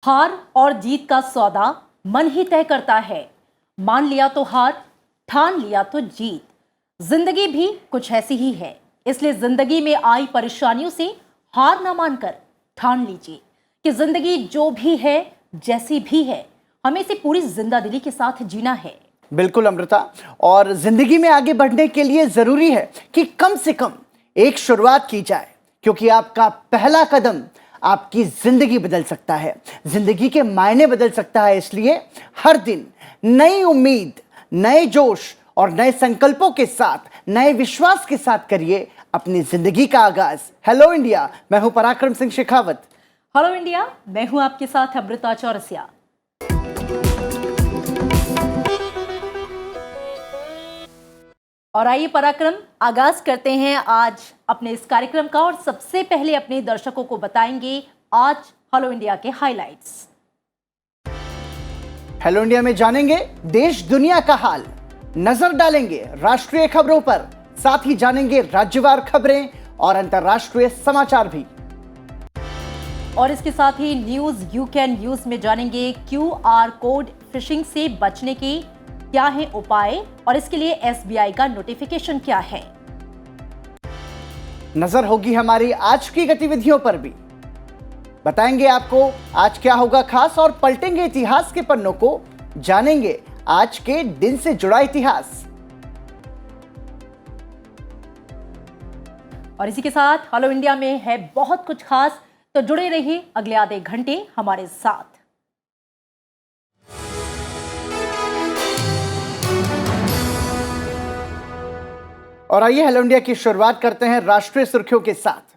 हार और जीत का सौदा मन ही तय करता है। मान लिया तो हार, ठान लिया तो जीत। जिंदगी भी कुछ ऐसी ही है। इसलिए जिंदगी में आई परेशानियों से हार ना मानकर ठान लीजिए कि जिंदगी जो भी है, जैसी भी है, हमें इसे पूरी जिंदादिली के साथ जीना है। बिल्कुल अमृता, और जिंदगी में आगे बढ़ने के लिए जरूरी है कि कम से कम एक शुरुआत की जाए, क्योंकि आपका पहला कदम आपकी जिंदगी बदल सकता है, जिंदगी के मायने बदल सकता है। इसलिए हर दिन नई उम्मीद, नए जोश और नए संकल्पों के साथ, नए विश्वास के साथ करिए अपनी जिंदगी का आगाज। हेलो इंडिया, मैं हूं पराक्रम सिंह शेखावत। हेलो इंडिया, मैं हूं आपके साथ अमृता चौरसिया। और आइए पराक्रम, आगाज करते हैं आज अपने इस कार्यक्रम का। और सबसे पहले अपने दर्शकों को बताएंगे आज हेलो इंडिया के हाइलाइट्स। हेलो इंडिया में जानेंगे देश दुनिया का हाल, नजर डालेंगे राष्ट्रीय खबरों पर, साथ ही जानेंगे राज्यवार खबरें और अंतर्राष्ट्रीय समाचार भी। और इसके साथ ही न्यूज यू कैन यूज में जानेंगे QR कोड फिशिंग से बचने के क्या है उपाय और इसके लिए SBI का नोटिफिकेशन क्या है। नजर होगी हमारी आज की गतिविधियों पर भी। बताएंगे आपको आज क्या होगा खास और पलटेंगे इतिहास के पन्नों को, जानेंगे आज के दिन से जुड़ा इतिहास। और इसी के साथ हेलो इंडिया में है बहुत कुछ खास, तो जुड़े रहिए अगले आधे घंटे हमारे साथ। और आइए हेलो इंडिया की शुरुआत करते हैं राष्ट्रीय सुर्खियों के साथ।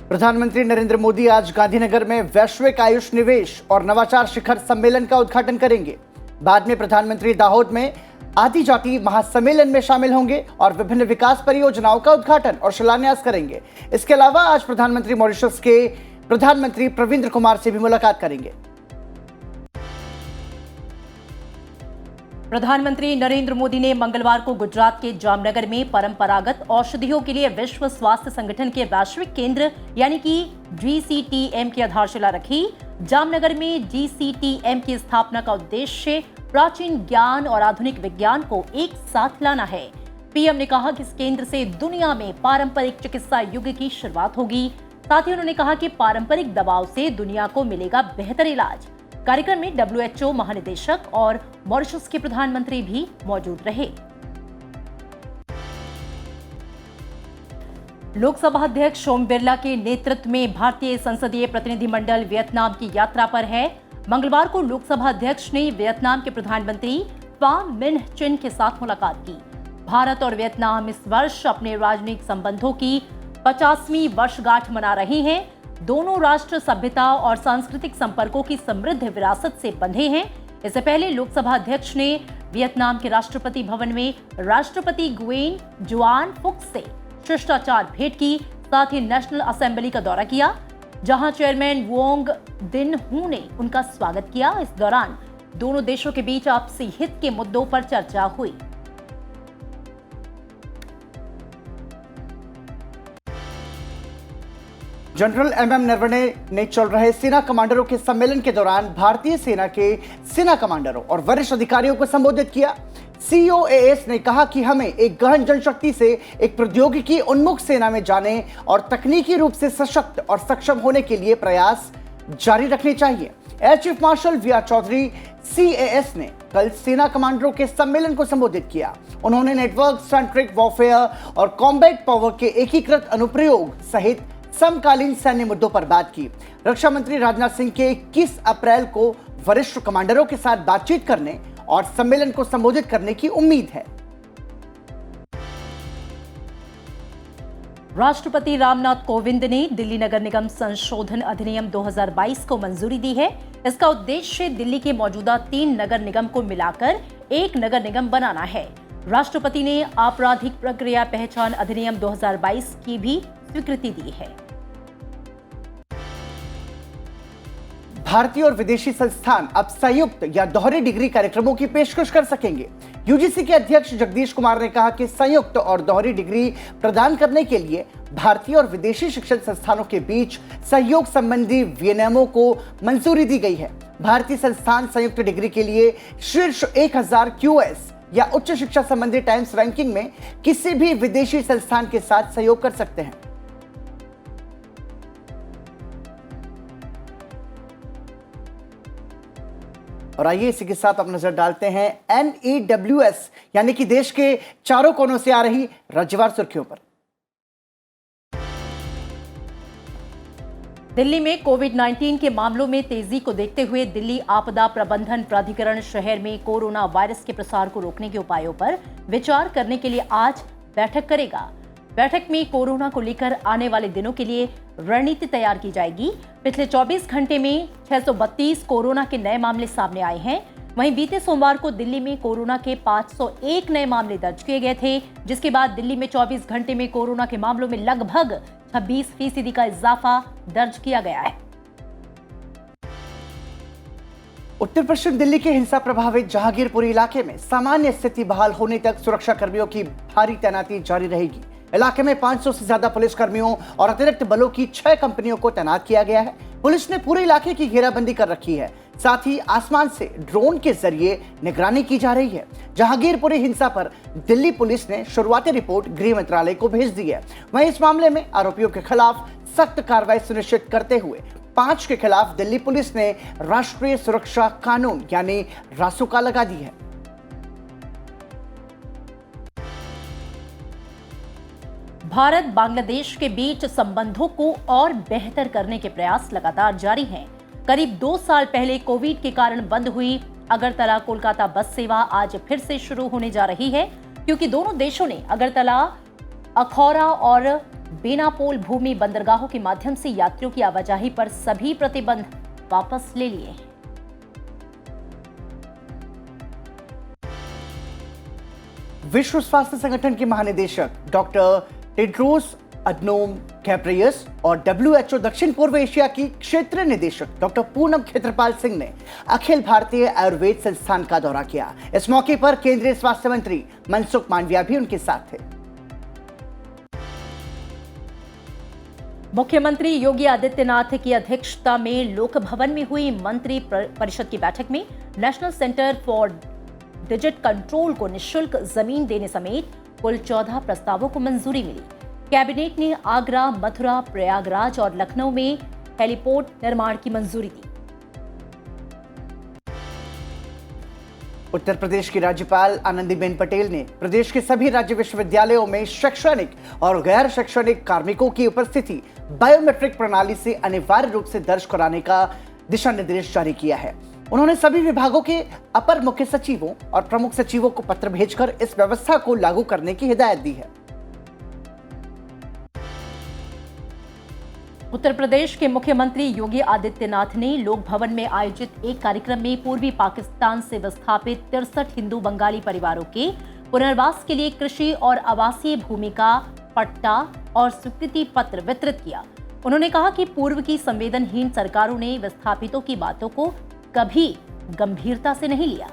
प्रधानमंत्री नरेंद्र मोदी आज गांधीनगर में वैश्विक आयुष निवेश और नवाचार शिखर सम्मेलन का उद्घाटन करेंगे। बाद में प्रधानमंत्री दाहोद में आदि जाति महासम्मेलन में शामिल होंगे और विभिन्न विकास परियोजनाओं का उद्घाटन और शिलान्यास करेंगे। इसके अलावा आज प्रधानमंत्री मॉरिशस के प्रधानमंत्री प्रविंद्र कुमार से भी मुलाकात करेंगे। प्रधानमंत्री नरेंद्र मोदी ने मंगलवार को गुजरात के जामनगर में परंपरागत औषधियों के लिए विश्व स्वास्थ्य संगठन के वैश्विक केंद्र यानी कि GCTM की आधारशिला रखी। जामनगर में GCTM की स्थापना का उद्देश्य प्राचीन ज्ञान और आधुनिक विज्ञान को एक साथ लाना है। PM ने कहा कि इस केंद्र से दुनिया में पारंपरिक चिकित्सा युग की शुरुआत होगी। साथ ही उन्होंने कहा कि पारंपरिक दवाओं से दुनिया को मिलेगा बेहतर इलाज। कार्यक्रम में WHO महानिदेशक और मॉरिशस के प्रधानमंत्री भी मौजूद रहे। लोकसभा अध्यक्ष ओम बिरला के नेतृत्व में भारतीय संसदीय प्रतिनिधिमंडल वियतनाम की यात्रा पर है। मंगलवार को लोकसभा अध्यक्ष ने वियतनाम के प्रधानमंत्री फाम मिन्ह चिन के साथ मुलाकात की। भारत और वियतनाम इस वर्ष अपने राजनयिक संबंधों की 50वीं वर्षगांठ मना रहे हैं। दोनों राष्ट्र सभ्यता और सांस्कृतिक संपर्कों की समृद्ध विरासत से बंधे हैं। इससे पहले लोकसभा अध्यक्ष ने वियतनाम के राष्ट्रपति भवन में राष्ट्रपति गुएन जुआन फुक से शिष्टाचार भेंट की। साथ ही नेशनल असेंबली का दौरा किया, जहां चेयरमैन वोंग दिन हू ने उनका स्वागत किया। इस दौरान दोनों देशों के बीच आपसी हित के मुद्दों पर चर्चा हुई। जनरल MM नरवणे ने चल रहे सेना कमांडरों के सम्मेलन के दौरान भारतीय सेना के सेना कमांडरों और वरिष्ठ अधिकारियों को संबोधित किया। COAS ने कहा कि हमें एक गहन जनशक्ति से एक प्रौद्योगिकी उन्मुख सेना में जाने और तकनीकी रूप से सशक्त और सक्षम होने के लिए प्रयास जारी रखने चाहिए। एयर चीफ मार्शल VR चौधरी CAS ने कल सेना कमांडरों के सम्मेलन को संबोधित किया। उन्होंने नेटवर्क सेंट्रिक वॉरफेयर और कॉम्बैट पावर के एकीकृत अनुप्रयोग सहित समकालीन सैन्य मुद्दों पर बात की। रक्षा मंत्री राजनाथ सिंह के 21 अप्रैल को वरिष्ठ कमांडरों के साथ बातचीत करने और सम्मेलन को संबोधित करने की उम्मीद है। राष्ट्रपति रामनाथ कोविंद ने दिल्ली नगर निगम संशोधन अधिनियम 2022 को मंजूरी दी है। इसका उद्देश्य दिल्ली के मौजूदा 3 नगर निगम को मिलाकर एक नगर निगम बनाना है। राष्ट्रपति ने आपराधिक प्रक्रिया पहचान अधिनियम 2022 की भी स्वीकृति दी है। भारतीय और विदेशी संस्थान अब संयुक्त या दोहरे डिग्री कार्यक्रमों की पेशकश कर सकेंगे। यूजीसी के अध्यक्ष जगदीश कुमार ने कहा कि संयुक्त और दोहरी डिग्री प्रदान करने के लिए भारतीय और विदेशी शिक्षण संस्थानों के बीच सहयोग संबंधी विनियमों को मंजूरी दी गई है। भारतीय संस्थान संयुक्त डिग्री के लिए शीर्ष 1000 QS या उच्च शिक्षा संबंधी टाइम्स रैंकिंग में किसी भी विदेशी संस्थान के साथ सहयोग कर सकते हैं। और आइए इसी के साथ अब नजर डालते हैं NEWS यानी कि देश के चारों कोनों से आ रही राज्यवार सुर्खियों पर। दिल्ली में कोविड-19 के मामलों में तेजी को देखते हुए दिल्ली आपदा प्रबंधन प्राधिकरण शहर में कोरोना वायरस के प्रसार को रोकने के उपायों पर विचार करने के लिए आज बैठक करेगा। बैठक में कोरोना को लेकर आने वाले दिनों के लिए रणनीति तैयार की जाएगी। पिछले 24 घंटे में 632 कोरोना के नए मामले सामने आए हैं। वहीं बीते सोमवार को दिल्ली में कोरोना के 501 नए मामले दर्ज किए गए थे, जिसके बाद दिल्ली में 24 घंटे में कोरोना के मामलों में लगभग 26% का इजाफा दर्ज किया गया है। उत्तर पश्चिम दिल्ली के हिंसा प्रभावित जहांगीरपुरी इलाके में सामान्य स्थिति बहाल होने तक सुरक्षा कर्मियों की भारी तैनाती जारी रहेगी। इलाके में 500 से ज्यादा पुलिस कर्मियों और अतिरिक्त बलों की 6 कंपनियों को तैनात किया गया है। पुलिस ने पूरे इलाके की घेराबंदी कर रखी है। साथ ही आसमान से ड्रोन के जरिए निगरानी की जा रही है। जहांगीरपुरी हिंसा पर दिल्ली पुलिस ने शुरुआती रिपोर्ट गृह मंत्रालय को भेज दी है। वहीं इस मामले में आरोपियों के खिलाफ सख्त कार्रवाई सुनिश्चित करते हुए 5 के खिलाफ दिल्ली पुलिस ने राष्ट्रीय सुरक्षा कानून यानी रासुका लगा दी है। भारत बांग्लादेश के बीच संबंधों को और बेहतर करने के प्रयास लगातार जारी हैं। करीब 2 साल पहले कोविड के कारण बंद हुई अगरतला कोलकाता बस सेवा आज फिर से शुरू होने जा रही है, क्योंकि दोनों देशों ने अगरतला, अखौरा और बेनापोल भूमि बंदरगाहों के माध्यम से यात्रियों की आवाजाही पर सभी प्रतिबंध वापस ले लिए हैं। विश्व स्वास्थ्य संगठन के महानिदेशक डॉक्टर टेड्रोस अदनोम घेब्रेयेसस और WHO दक्षिण पूर्व एशिया की क्षेत्रीय निदेशक डॉक्टर पूनम खेत्रपाल सिंह ने अखिल भारतीय आयुर्वेद संस्थान का दौरा किया। इस मौके पर केंद्रीय स्वास्थ्य मंत्री मनसुख मांडविया भी उनके साथ थे। मुख्यमंत्री योगी आदित्यनाथ की अध्यक्षता में लोक भवन में हुई मंत्री परिषद की बैठक में national centre for disease control को निःशुल्क जमीन देने समेत कुल 14 प्रस्तावों को मंजूरी मिली। कैबिनेट ने आगरा, मथुरा, प्रयागराज और लखनऊ में हेलीपोर्ट निर्माण की मंजूरी दी। उत्तर प्रदेश की राज्यपाल आनंदीबेन पटेल ने प्रदेश के सभी राज्य विश्वविद्यालयों में शैक्षणिक और गैर शैक्षणिक कार्मिकों की उपस्थिति बायोमेट्रिक प्रणाली से अनिवार्य रूप से दर्ज कराने का दिशा निर्देश जारी किया है। उन्होंने सभी विभागों के अपर मुख्य सचिवों और प्रमुख सचिवों को पत्र भेजकर इस व्यवस्था को लागू करने की हिदायत दी है। उत्तर प्रदेश के मुख्यमंत्री योगी आदित्यनाथ ने लोक भवन में आयोजित एक कार्यक्रम में पूर्वी पाकिस्तान से विस्थापित 63 हिंदू बंगाली परिवारों के पुनर्वास के लिए कृषि और आवासीय भूमि का पट्टा और स्वीकृति पत्र वितरित किया। उन्होंने कहा कि पूर्व की संवेदनहीन सरकारों ने विस्थापितों की बातों को कभी गंभीरता से नहीं लिया।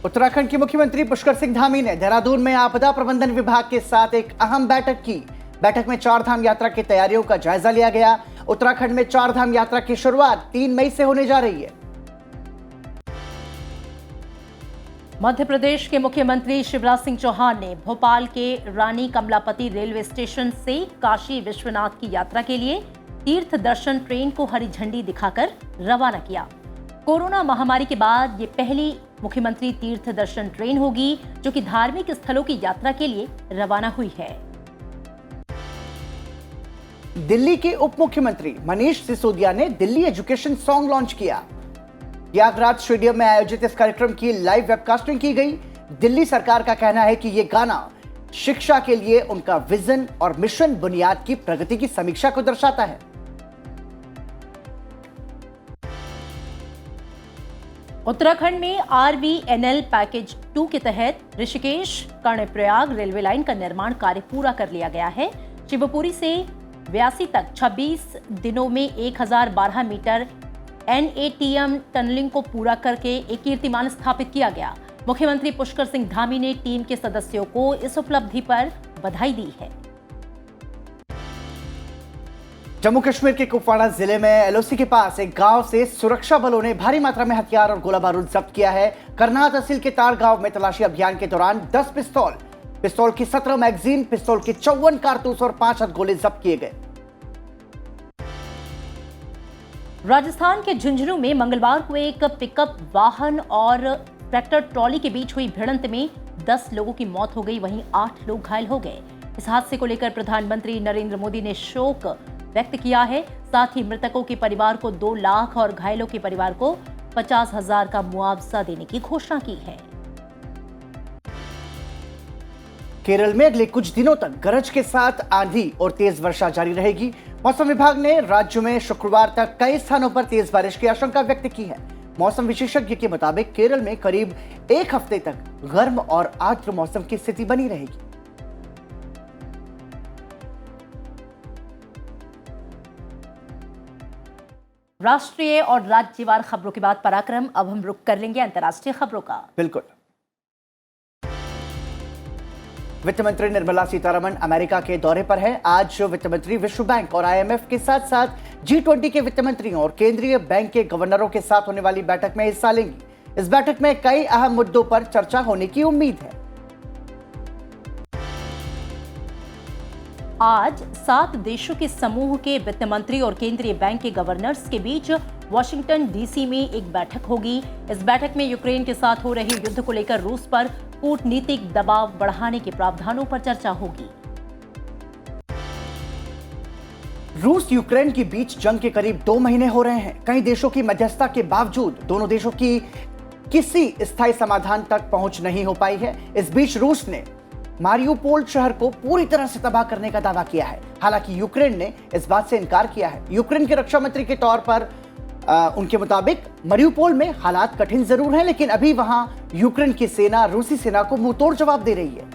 उत्तराखंड के मुख्यमंत्री पुष्कर सिंह धामी ने देहरादून में आपदा प्रबंधन विभाग के साथ एक अहम बैठक की। बैठक में 4 धाम यात्रा की तैयारियों का जायजा लिया गया। उत्तराखंड में 4 धाम यात्रा की शुरुआत 3 मई से होने जा रही है। मध्य प्रदेश के मुख्यमंत्री शिवराज सिंह चौहान ने भोपाल के रानी कमलापति रेलवे स्टेशन से काशी विश्वनाथ की यात्रा के लिए तीर्थ दर्शन ट्रेन को हरी झंडी दिखाकर रवाना किया। कोरोना महामारी के बाद ये पहली मुख्यमंत्री तीर्थ दर्शन ट्रेन होगी जो कि धार्मिक स्थलों की यात्रा के लिए रवाना हुई है। दिल्ली के उप मुख्यमंत्री मनीष सिसोदिया ने दिल्ली एजुकेशन सॉन्ग लॉन्च किया। प्रयागराज स्टेडियम में आयोजित इस कार्यक्रम की लाइव वेबकास्टिंग की गई। दिल्ली सरकार का कहना है कि यह गाना शिक्षा के लिए उनका विजन और मिशन बुनियाद की प्रगति की समीक्षा को दर्शाता है। उत्तराखंड में RVNL पैकेज 2 के तहत ऋषिकेश कर्णप्रयाग रेलवे लाइन का निर्माण कार्य पूरा कर लिया गया है। शिवपुरी से व्यासी तक 26 दिनों में 1012 मीटर NATM टनलिंग को पूरा करके एक कीर्तिमान स्थापित किया गया। मुख्यमंत्री पुष्कर सिंह धामी ने टीम के सदस्यों को इस उपलब्धि पर बधाई दी है। जम्मू कश्मीर के कुपवाड़ा जिले में LOC के पास एक गांव से सुरक्षा बलों ने भारी मात्रा में हथियार और गोला बारूद जब्त किया है। करनाह तहसील के तार गांव में तलाशी अभियान के दौरान 10 पिस्तौल की 17 मैगजीन, पिस्तौल की 54 कारतूस और 5 हथगोले जब्त किए गए। राजस्थान के झुंझुनू में मंगलवार को एक पिकअप वाहन और ट्रैक्टर ट्रॉली के बीच हुई भिड़ंत में 10 लोगों की मौत हो गई, वहीं 8 लोग घायल हो गए। इस हादसे को लेकर प्रधानमंत्री नरेंद्र मोदी ने शोक व्यक्त किया है। साथ ही मृतकों के परिवार को 2 लाख और घायलों के परिवार को 50,000 का मुआवजा देने की घोषणा की है। केरल में अगले कुछ दिनों तक गरज के साथ आंधी और तेज वर्षा जारी रहेगी। मौसम विभाग ने राज्य में शुक्रवार तक कई स्थानों पर तेज बारिश की आशंका व्यक्त की है। मौसम विशेषज्ञ के मुताबिक केरल में करीब एक हफ्ते तक गर्म और आर्द्र मौसम की स्थिति बनी रहेगी। राष्ट्रीय और राज्यवार खबरों के बाद पराक्रम, अब हम रुख कर लेंगे अंतर्राष्ट्रीय खबरों का। बिल्कुल। वित्त मंत्री निर्मला सीतारमण अमेरिका के दौरे पर है। आज वित्त मंत्री विश्व बैंक और IMF के साथ साथ G20 के वित्त मंत्रियों और केंद्रीय बैंक के गवर्नरों के साथ होने वाली बैठक में हिस्सा लेंगी। इस बैठक में कई अहम मुद्दों पर चर्चा होने की उम्मीद है। आज 7 देशों के समूह के वित्त मंत्री और केंद्रीय बैंक के गवर्नर्स के बीच वॉशिंगटन DC में एक बैठक होगी। इस बैठक में यूक्रेन के साथ हो रहे युद्ध को लेकर रूस पर कूटनीतिक दबाव बढ़ाने के प्रावधानों पर चर्चा होगी। रूस यूक्रेन के बीच जंग के करीब 2 महीने हो रहे हैं। कई देशों की मध्यस्थता के बावजूद दोनों देशों की किसी स्थायी समाधान तक पहुंच नहीं हो पाई है। इस बीच रूस ने मारियुपोल शहर को पूरी तरह से तबाह करने का दावा किया है। हालांकि यूक्रेन ने इस बात से इनकार किया है। यूक्रेन के रक्षा मंत्री के तौर पर उनके मुताबिक मारियुपोल में हालात कठिन जरूर हैं, लेकिन अभी वहां यूक्रेन की सेना रूसी सेना को मुंहतोड़ जवाब दे रही है।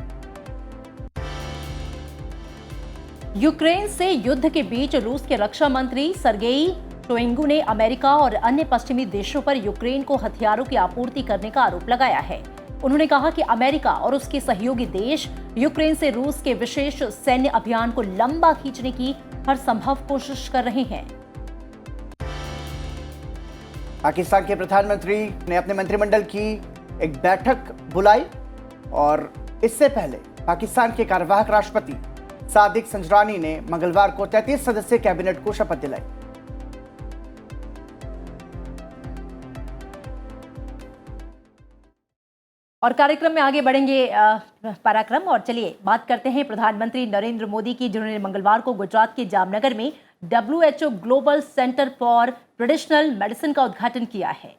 यूक्रेन से युद्ध के बीच रूस के रक्षा मंत्री सर्गेई शोइगु ने अमेरिका और अन्य पश्चिमी देशों पर यूक्रेन को हथियारों की आपूर्ति करने का आरोप लगाया है। उन्होंने कहा कि अमेरिका और उसके सहयोगी देश यूक्रेन से रूस के विशेष सैन्य अभियान को लंबा खींचने की हर संभव कोशिश कर रहे हैं। पाकिस्तान के प्रधानमंत्री ने अपने मंत्रिमंडल की एक बैठक बुलाई और इससे पहले पाकिस्तान के कार्यवाहक राष्ट्रपति सादिक संजरानी ने मंगलवार को 33 सदस्यीय कैबिनेट को शपथ दिलाई। और कार्यक्रम में आगे बढ़ेंगे पराक्रम, और चलिए बात करते हैं प्रधानमंत्री नरेंद्र मोदी की, जिन्होंने मंगलवार को गुजरात के जामनगर में WHO global centre for traditional medicine का उद्घाटन किया है।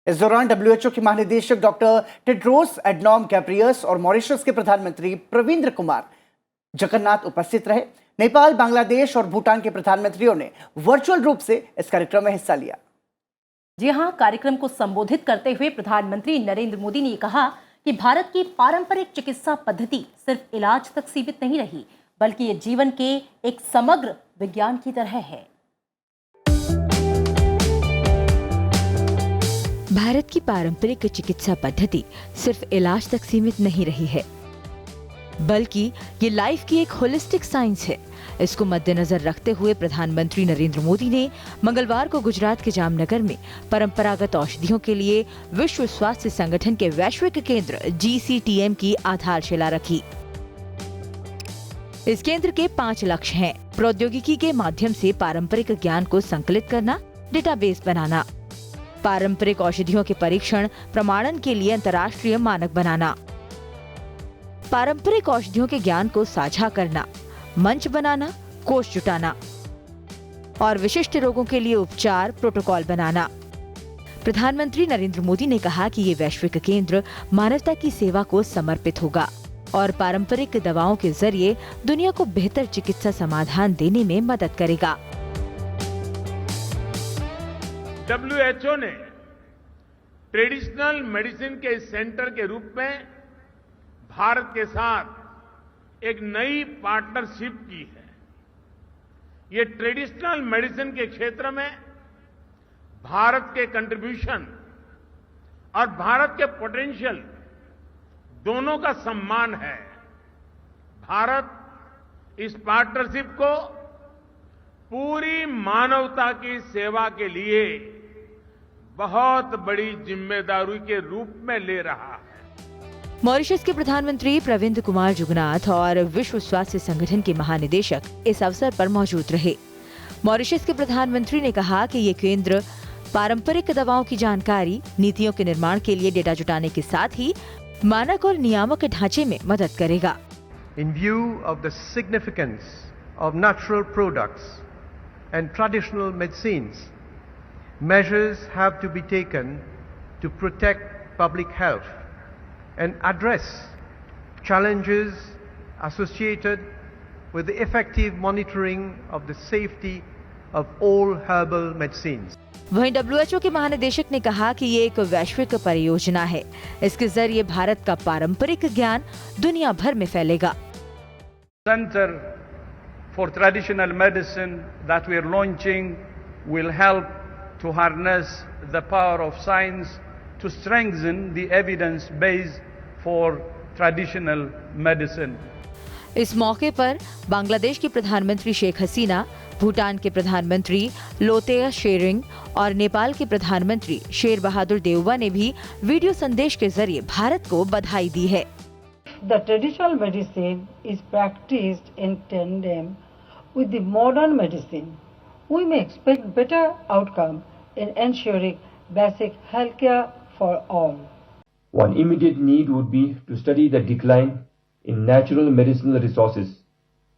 इस दौरान WHO के महानिदेशक डॉक्टर टेड्रोस एडनॉम गैब्रियस और मॉरिशस के प्रधानमंत्री प्रविंद्र कुमार जगन्नाथ उपस्थित रहे। नेपाल, बांग्लादेश और भूटान के प्रधानमंत्रियों ने वर्चुअल रूप से इस कार्यक्रम में हिस्सा लिया। जी हां, कार्यक्रम को संबोधित करते हुए प्रधानमंत्री नरेंद्र मोदी ने कहा कि भारत की पारंपरिक चिकित्सा पद्धति सिर्फ इलाज तक सीमित नहीं रही, बल्कि ये जीवन के एक समग्र विज्ञान की तरह है। भारत की पारंपरिक चिकित्सा पद्धति सिर्फ इलाज तक सीमित नहीं रही है, बल्कि ये लाइफ की एक होलिस्टिक साइंस है। इसको मद्देनजर रखते हुए प्रधानमंत्री नरेंद्र मोदी ने मंगलवार को गुजरात के जामनगर में परंपरागत औषधियों के लिए विश्व स्वास्थ्य संगठन के वैश्विक केंद्र GCTM की आधारशिला रखी। इस केंद्र के 5 लक्ष्य हैं: प्रौद्योगिकी के माध्यम से पारंपरिक ज्ञान को संकलित करना, डेटाबेस बनाना, पारंपरिक औषधियों के परीक्षण प्रमाणन के लिए अंतर्राष्ट्रीय मानक बनाना, पारंपरिक औषधियों के ज्ञान को साझा करना, मंच बनाना, कोष जुटाना और विशिष्ट रोगों के लिए उपचार प्रोटोकॉल बनाना। प्रधानमंत्री नरेंद्र मोदी ने कहा कि ये वैश्विक केंद्र मानवता की सेवा को समर्पित होगा और पारंपरिक दवाओं के जरिए दुनिया को बेहतर चिकित्सा समाधान देने में मदद करेगा। WHO ने ट्रेडिशनल मेडिसिन के सेंटर के रूप में भारत के साथ एक नई पार्टनरशिप की है। ये ट्रेडिशनल मेडिसिन के क्षेत्र में भारत के कंट्रीब्यूशन और भारत के पोटेंशियल दोनों का सम्मान है। भारत इस पार्टनरशिप को पूरी मानवता की सेवा के लिए बहुत बड़ी जिम्मेदारी के रूप में ले रहा है। मॉरिशस के प्रधानमंत्री प्रविंद कुमार जुगनाथ और विश्व स्वास्थ्य संगठन के महानिदेशक इस अवसर पर मौजूद रहे। मॉरिशस के प्रधानमंत्री ने कहा कि ये केंद्र पारंपरिक दवाओं की जानकारी, नीतियों के निर्माण के लिए डेटा जुटाने के साथ ही मानक और नियामक ढांचे में मदद करेगा। In view of the significance of natural products and traditional medicines, measures have to be taken to protect public health and address challenges associated with the effective monitoring of the safety of all herbal medicines. वहीं WHO के महानिदेशक ने कहा कि ये एक वैश्विक परियोजना है। इसके जरिए भारत का पारंपरिक ज्ञान दुनिया भर में फैलेगा। Center for Traditional Medicine that we are launching will help to harness the power of science to strengthen the evidence base for traditional medicine. इस मौके पर बांग्लादेश की प्रधानमंत्री शेख हसीना, भूटान के प्रधानमंत्री लोतेय शेरिंग और नेपाल के प्रधानमंत्री शेर बहादुर देउबा ने भी वीडियो संदेश के जरिए भारत को बधाई दी है। The traditional medicine is practiced in tandem with the modern medicine. We may expect better outcome in ensuring basic healthcare for all. One immediate need would be to study the decline in natural medicinal resources,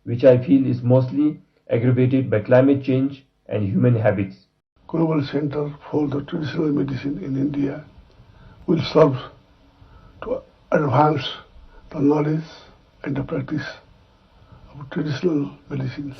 which I feel is mostly aggravated by climate change and human habits. Global Center for the Traditional Medicine in India will serve to advance the knowledge and the practice of traditional medicines.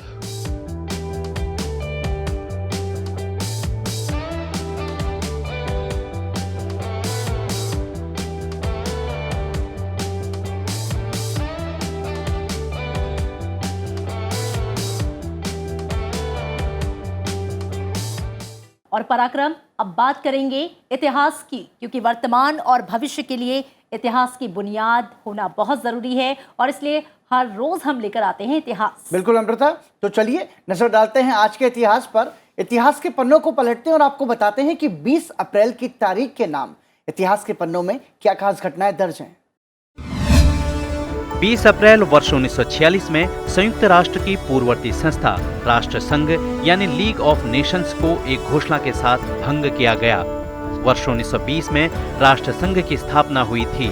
और पराक्रम, अब बात करेंगे इतिहास की, क्योंकि वर्तमान और भविष्य के लिए इतिहास की बुनियाद होना बहुत जरूरी है और इसलिए हर रोज हम लेकर आते हैं इतिहास। बिल्कुल अमृता, तो चलिए नजर डालते हैं आज के इतिहास पर। इतिहास के पन्नों को पलटते हैं और आपको बताते हैं कि 20 अप्रैल की तारीख के नाम इतिहास के पन्नों में क्या खास घटनाएं दर्ज हैं। 20 अप्रैल वर्ष 1946 में संयुक्त राष्ट्र की पूर्ववर्ती संस्था राष्ट्र संघ यानी लीग ऑफ नेशंस को एक घोषणा के साथ भंग किया गया। वर्ष 1920 में राष्ट्र संघ की स्थापना हुई थी।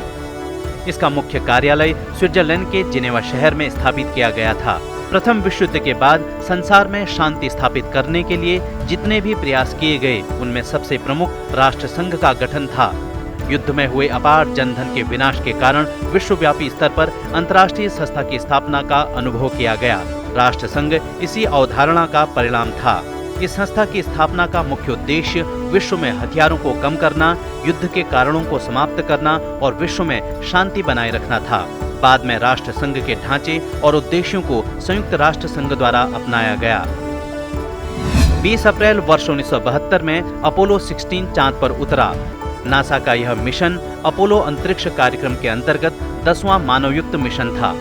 इसका मुख्य कार्यालय स्विट्जरलैंड के जिनेवा शहर में स्थापित किया गया था। प्रथम विश्व युद्ध के बाद संसार में शांति स्थापित करने के लिए जितने भी प्रयास किए गए, उनमें सबसे प्रमुख राष्ट्र संघ का गठन था। युद्ध में हुए अपार जनधन के विनाश के कारण विश्वव्यापी स्तर पर अंतर्राष्ट्रीय संस्था की स्थापना का अनुभव किया गया। राष्ट्र संघ इसी अवधारणा का परिणाम था। इस संस्था की स्थापना का मुख्य उद्देश्य विश्व में हथियारों को कम करना, युद्ध के कारणों को समाप्त करना और विश्व में शांति बनाए रखना था। बाद में राष्ट्र संघ के ढांचे और उद्देश्यों को संयुक्त राष्ट्र संघ द्वारा अपनाया गया। 20 अप्रैल वर्ष 1972 में अपोलो 16 चांद पर उतरा। नासा का यह मिशन अपोलो अंतरिक्ष कार्यक्रम के अंतर्गत 10वां मानवयुक्त मिशन था।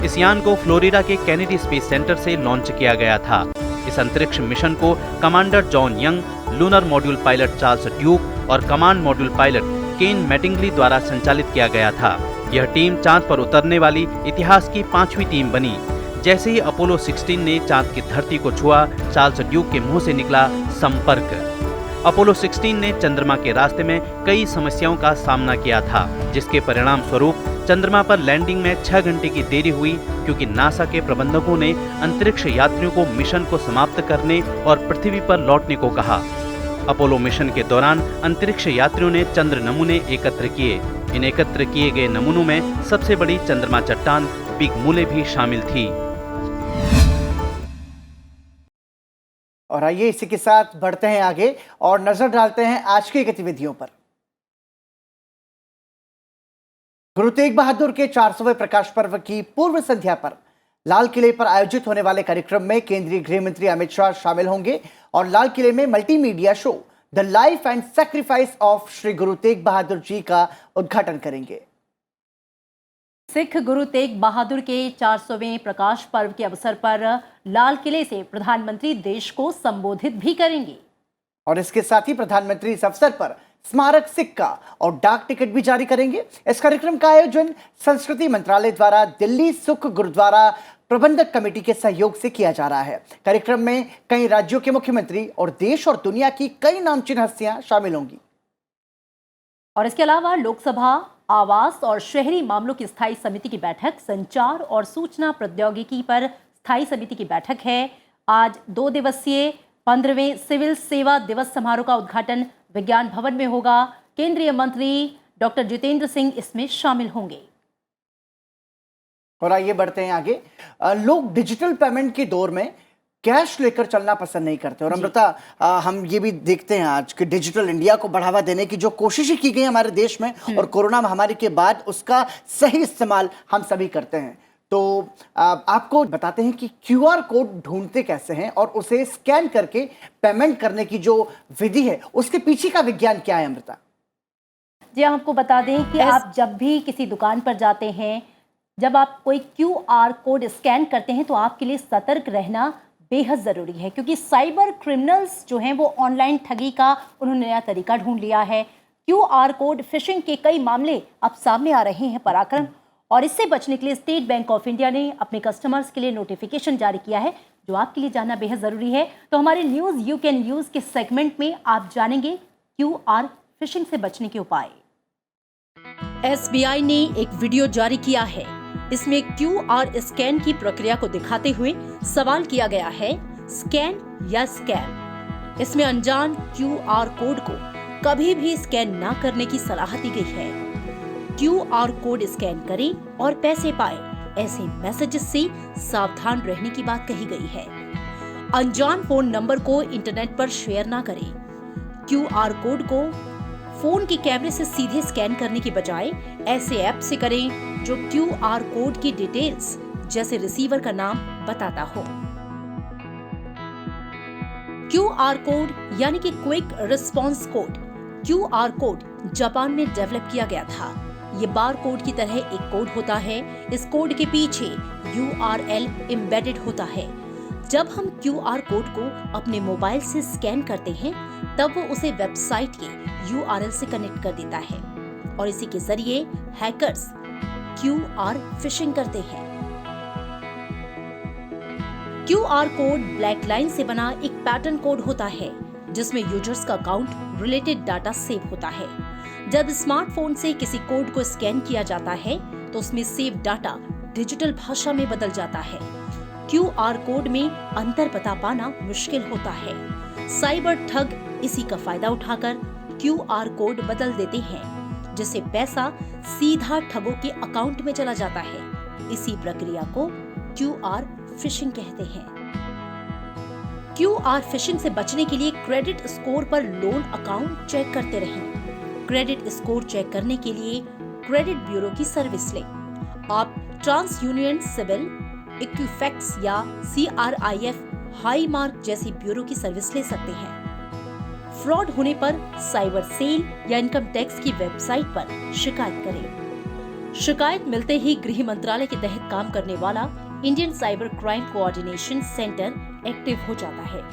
इस यान को फ्लोरिडा के केनेडी स्पेस सेंटर से लॉन्च किया गया था। इस अंतरिक्ष मिशन को commander John young, lunar module pilot Charles Duke और कमांड मॉड्यूल पायलट केन मैटिंगली द्वारा संचालित किया गया था। यह टीम चांद पर उतरने वाली इतिहास की 5वीं टीम बनी। जैसे ही अपोलो 16 ने चांद की धरती को छुआ, चार्ल्स ड्यूक के मुंह से निकला संपर्क। अपोलो 16 ने चंद्रमा के रास्ते में कई समस्याओं का सामना किया था, जिसके परिणाम स्वरूप चंद्रमा पर लैंडिंग में 6 घंटे की देरी हुई, क्योंकि नासा के प्रबंधकों ने अंतरिक्ष यात्रियों को मिशन को समाप्त करने और पृथ्वी पर लौटने को कहा। अपोलो मिशन के दौरान अंतरिक्ष यात्रियों ने चंद्र नमूने एकत्र किए। इन एकत्र किए गए नमूनों में सबसे बड़ी चंद्रमा चट्टान बिग मूले भी शामिल थी। और आइए इसी के साथ बढ़ते हैं आगे और नजर डालते हैं आज की गतिविधियों पर। गुरु तेग बहादुर के 400वें प्रकाश पर्व की पूर्व संध्या पर लाल किले पर आयोजित होने वाले कार्यक्रम में केंद्रीय गृह मंत्री अमित शाह शामिल होंगे और लाल किले में multimedia show the life and sacrifice of Shri Guru Tegh Bahadur ji का उद्घाटन करेंगे। सिख गुरु तेग बहादुर के 400वें प्रकाश पर्व के अवसर पर लाल किले से प्रधानमंत्री देश को संबोधित भी करेंगे। और इसके साथ ही प्रधानमंत्री इस अवसर पर स्मारक सिक्का और डाक टिकट भी जारी करेंगे। इस कार्यक्रम का आयोजन संस्कृति मंत्रालय द्वारा दिल्ली सुख गुरुद्वारा प्रबंधक कमेटी के सहयोग से किया जा रहा है। कार्यक्रम में कई राज्यों के मुख्यमंत्री और देश और दुनिया की कई नामचीन हस्तियां शामिल होंगी। और इसके अलावा लोकसभा आवास और शहरी मामलों की स्थायी समिति की बैठक, संचार और सूचना प्रौद्योगिकी पर स्थायी समिति की बैठक है। आज 2 दिवसीय 15वें सिविल सेवा दिवस समारोह का उद्घाटन विज्ञान भवन में होगा। केंद्रीय मंत्री डॉक्टर जितेंद्र सिंह इसमें शामिल होंगे। और आइए बढ़ते हैं आगे। लोग डिजिटल पेमेंट के दौर में कैश लेकर चलना पसंद नहीं करते और अमृता, हम ये भी देखते हैं आज कि डिजिटल इंडिया को बढ़ावा देने की जो कोशिशें की गई हमारे देश में और कोरोना महामारी के बाद उसका सही इस्तेमाल हम सभी करते हैं। तो आपको बताते हैं कि क्यूआर कोड ढूंढते कैसे हैं और उसे स्कैन करके पेमेंट करने की जो विधि है उसके पीछे का विज्ञान क्या है। अमृता जी, हम आपको बता दें कि आप जब भी किसी दुकान पर जाते हैं, जब आप कोई क्यूआर कोड स्कैन करते हैं तो आपके लिए सतर्क रहना बेहद ज़रूरी है, क्योंकि साइबर क्रिमिनल्स जो हैं वो ऑनलाइन ठगी का उन्होंने नया तरीका ढूंढ लिया है। क्यूआर कोड फिशिंग के कई मामले अब सामने आ रहे हैं पराक्रम, और इससे बचने के लिए स्टेट बैंक ऑफ इंडिया ने अपने कस्टमर्स के लिए नोटिफिकेशन जारी किया है, जो आपके लिए जानना बेहद ज़रूरी है। तो हमारे न्यूज़ यू कैन यूज़ के सेगमेंट में आप जानेंगे क्यूआर फिशिंग से बचने के उपाय। एसबीआई ने एक वीडियो जारी किया है। इसमें क्यूआर स्कैन की प्रक्रिया को दिखाते हुए सवाल किया गया है, स्कैन या स्कैम। इसमें अनजान क्यूआर कोड को कभी भी स्कैन ना करने की सलाह दी गई है। क्यूआर कोड स्कैन करें और पैसे पाएं, ऐसे मैसेजेस से सावधान रहने की बात कही गई है। अनजान फोन नंबर को इंटरनेट पर शेयर ना करें। क्यूआर कोड को फोन के कैमरे से सीधे स्कैन करने की बजाय ऐसे ऐप से करें जो क्यूआर कोड की डिटेल्स जैसे रिसीवर का नाम बताता हो। क्यूआर कोड यानी कि quick response code. QR code Japan में डेवलप किया गया था। ये बार कोड की तरह एक कोड होता है। इस कोड के पीछे URL एम्बेडेड होता है। जब हम क्यूआर कोड को अपने मोबाइल से स्कैन करते हैं तब वो उसे वेबसाइट के URL से कनेक्ट कर देता है और इसी के जरिए हैकर्स क्यूआर फिशिंग करते हैं। क्यूआर कोड ब्लैक लाइन से बना एक पैटर्न कोड होता है जिसमें यूजर्स का अकाउंट रिलेटेड डाटा सेव होता है। जब स्मार्टफोन से किसी कोड को स्कैन किया जाता है तो उसमें सेव डाटा डिजिटल भाषा में बदल जाता है। क्यूआर कोड में अंतर पता पाना मुश्किल होता है। साइबर ठग इसी का फायदा उठाकर क्यूआर कोड बदल देते हैं, जिससे पैसा सीधा ठगों के अकाउंट में चला जाता है। इसी प्रक्रिया को क्यूआर फिशिंग कहते हैं। क्यूआर फिशिंग से बचने के लिए क्रेडिट स्कोर पर लोन अकाउंट चेक करते रहें। क्रेडिट स्कोर चेक करने के लिए क्रेडिट ब्यूरो की सर्विस लें। आप ट्रांस यूनियन सिविल, इक्विफैक्स या CRIF हाई मार्क जैसी ब्यूरो की सर्विस ले सकते हैं। फ्रॉड होने पर साइबर सेल या इनकम टैक्स की वेबसाइट पर शिकायत करें। शिकायत मिलते ही गृह मंत्रालय के तहत काम करने वाला Indian cyber crime coordination centre active हो जाता है।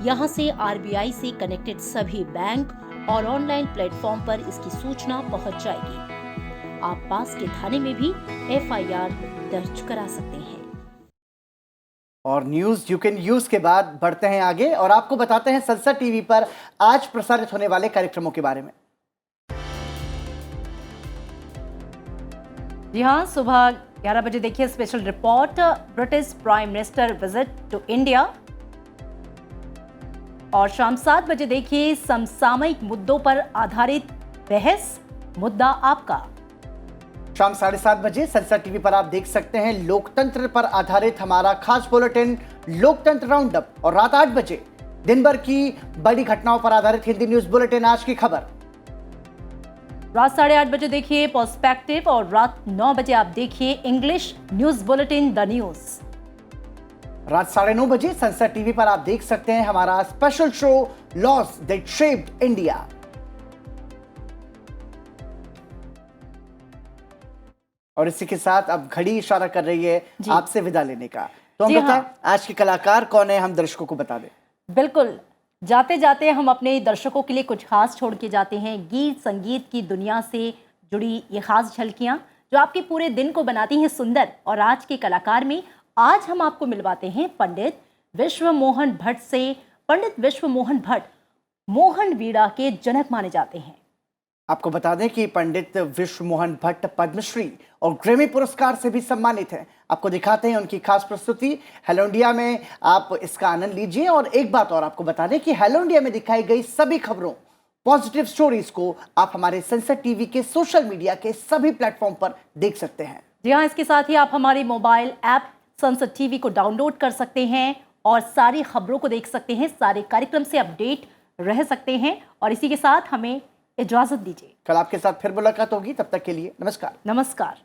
यहाँ से RBI से कनेक्टेड सभी बैंक और ऑनलाइन प्लेटफॉर्म पर इसकी सूचना पहुँच जाएगी। आप पास के थाने में भी FIR दर्ज करा सकते हैं। और न्यूज यू कैन यूज के बाद बढ़ते हैं आगे और आपको बताते हैं संसद टीवी पर आज प्रसारित होने वाले कार्यक्रमों के बारे में। जी हाँ, सुबह 11 बजे देखिए special report, British prime minister visit to India. और शाम 7 बजे देखिए समसामयिक मुद्दों पर आधारित बहस, मुद्दा आपका। शाम 7:30 बजे संसद टीवी पर आप देख सकते हैं लोकतंत्र पर आधारित हमारा खास बुलेटिन लोकतंत्र राउंड अप। और रात 8 बजे दिन भर की बड़ी घटनाओं पर आधारित हिंदी न्यूज बुलेटिन आज की खबर। रात 8:30 बजे देखिए पर्सपेक्टिव और रात 9 बजे आप देखिए English news bulletin the news. रात 9:30 बजे सनसेट टीवी पर आप देख सकते हैं हमारा special show loss that shaped India. और इसी के साथ अब घड़ी इशारा कर रही है आपसे विदा लेने का। तो हम बताएं आज के कलाकार कौन है, हम दर्शकों को बता दें। बिल्कुल, जाते जाते हम अपने दर्शकों के लिए कुछ खास छोड़ के जाते हैं। गीत संगीत की दुनिया से जुड़ी ये खास झलकियां जो आपके पूरे दिन को बनाती हैं सुंदर। और आज के कलाकार में आज हम आपको मिलवाते हैं पंडित विश्व मोहन भट्ट से। पंडित विश्व मोहन भट्ट मोहन वीणा के जनक माने जाते हैं। आपको बता दें कि पंडित विश्व मोहन भट्ट पद्मश्री और ग्रैमी पुरस्कार से भी सम्मानित हैं। आपको दिखाते हैं उनकी खास प्रस्तुति हेलो इंडिया में, आप इसका आनंद लीजिए। और एक बात और आपको बता दें कि हेलो इंडिया में दिखाई गई सभी खबरों, पॉजिटिव स्टोरीज को आप हमारे सनसेट टीवी के सोशल मीडिया के सभी प्लेटफॉर्म पर देख सकते हैं। जी हाँ, इसके साथ ही आप हमारे मोबाइल ऐप सनसेट टीवी को डाउनलोड कर सकते हैं और सारी खबरों को देख सकते हैं, सारे कार्यक्रम से अपडेट रह सकते हैं। और इसी के साथ हमें इजाजत दीजिए। कल आपके साथ फिर मुलाकात होगी, तब तक के लिए नमस्कार। नमस्कार।